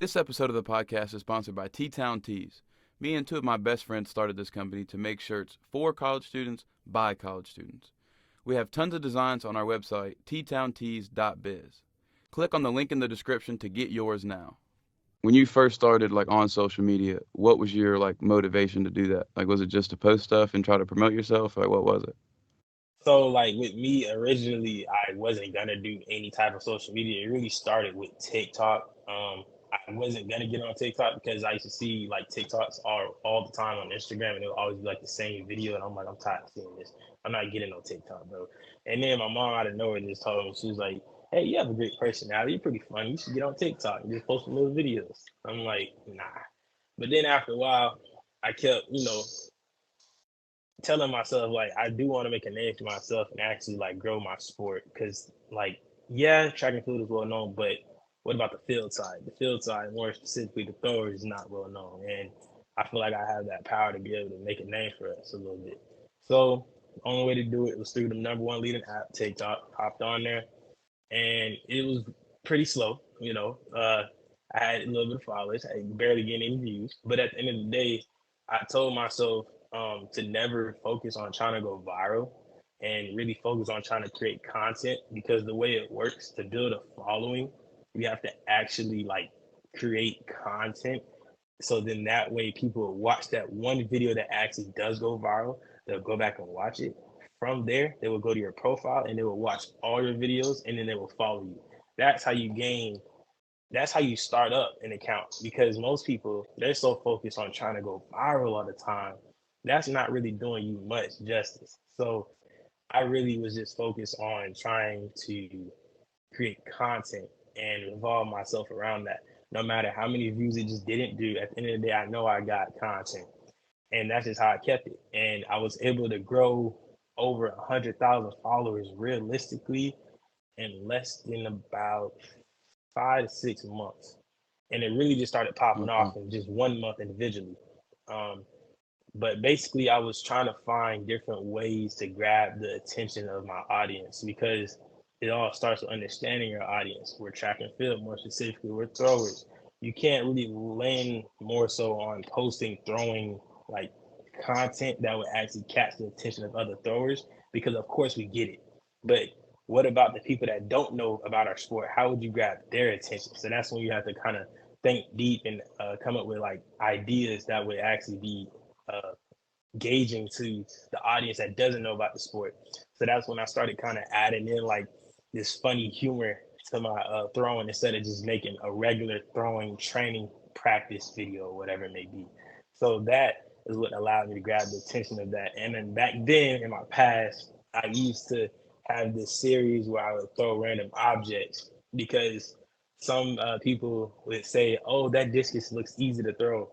This episode of the podcast is sponsored by T-Town Tees. Me and two of my best friends started this company to make shirts for college students by college students. We have tons of designs on our website, ttowntees.biz. Click on the link in the description to get yours now. When you first started on social media, what was your motivation to do that? Was it just to post stuff and try to promote yourself? What was it? So with me originally, I wasn't gonna do any type of social media. It really started with TikTok. I wasn't gonna get on TikTok because I used to see TikToks all the time on Instagram, and it would always be the same video, and I'm like, I'm tired of seeing this. I'm not getting on TikTok, bro. And then my mom out of nowhere just told me, she was like, "Hey, you have a great personality. You're pretty funny. You should get on TikTok and just post some little videos." I'm like, nah. But then after a while, I kept, telling myself I do want to make a name for myself and actually grow my sport because yeah, track and field is well known, but what about the field side? The field side, more specifically the thrower, is not well known, and I feel like I have that power to be able to make a name for us a little bit. So the only way to do it was through the number one leading app, TikTok. Hopped on there, and it was pretty slow. I had a little bit of followers, I barely getting any views, but at the end of the day, I told myself to never focus on trying to go viral and really focus on trying to create content because the way it works to build a following, you have to actually create content. So then that way people will watch that one video that actually does go viral. They'll go back and watch it. From there, they will go to your profile and they will watch all your videos and then they will follow you. That's how you gain that's how you start up an account because most people they're so focused on trying to go viral all the time that's not really doing you much justice. So I really was just focused on trying to create content and revolve myself around that. No matter how many views it just didn't do, at the end of the day I know I got content, and that's just how I kept it. And I was able to grow over 100,000 followers realistically in less than about 5 to 6 months, and it really just started popping Okay. off in just 1 month individually. Um, but basically, I was trying to find different ways to grab the attention of my audience because it all starts with understanding your audience. We're track and field, more specifically, we're throwers. You can't really land more so on posting, throwing like content that would actually catch the attention of other throwers because, of course, we get it. But what about the people that don't know about our sport? How would you grab their attention? So that's when you have to kind of think deep and come up with ideas that would actually be uh, gauging to the audience that doesn't know about the sport. So that's when I started kind of adding in this funny humor to my throwing instead of just making a regular throwing training practice video or whatever it may be. So that is what allowed me to grab the attention of that. And then back then in my past, I used to have this series where I would throw random objects because some people would say, "Oh, that discus looks easy to throw,"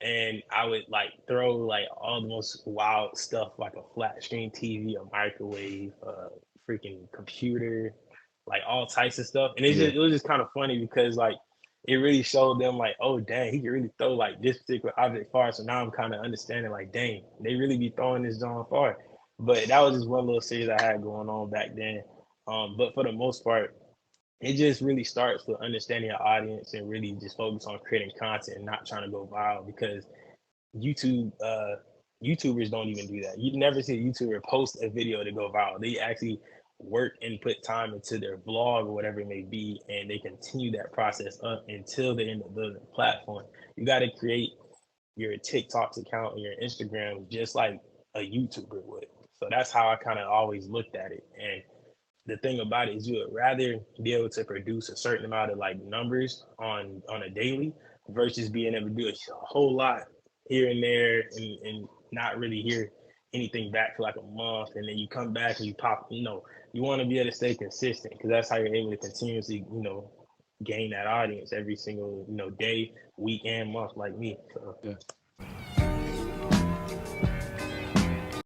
and I would throw all the most wild stuff like a flat screen TV, a microwave, a freaking computer, all types of stuff. And Yeah. it was just kind of funny because it really showed them oh dang, he can really throw this particular object far. So now I'm kind of understanding dang, they really be throwing this John far. But that was just one little series I had going on back then. But for the most part, it just really starts with understanding your audience and really just focus on creating content and not trying to go viral because YouTube YouTubers don't even do that. You never see a YouTuber post a video to go viral. They actually work and put time into their vlog or whatever it may be, and they continue that process up until they end up building a platform. You got to create your TikTok's account and your Instagram just like a YouTuber would. So that's how I kind of always looked at it. And the thing about it is you would rather be able to produce a certain amount of numbers on a daily versus being able to do a whole lot here and there and not really hear anything back for like a month, and then you come back and you pop, you want to be able to stay consistent because that's how you're able to continuously gain that audience every single day, week, and month like me. So Yeah.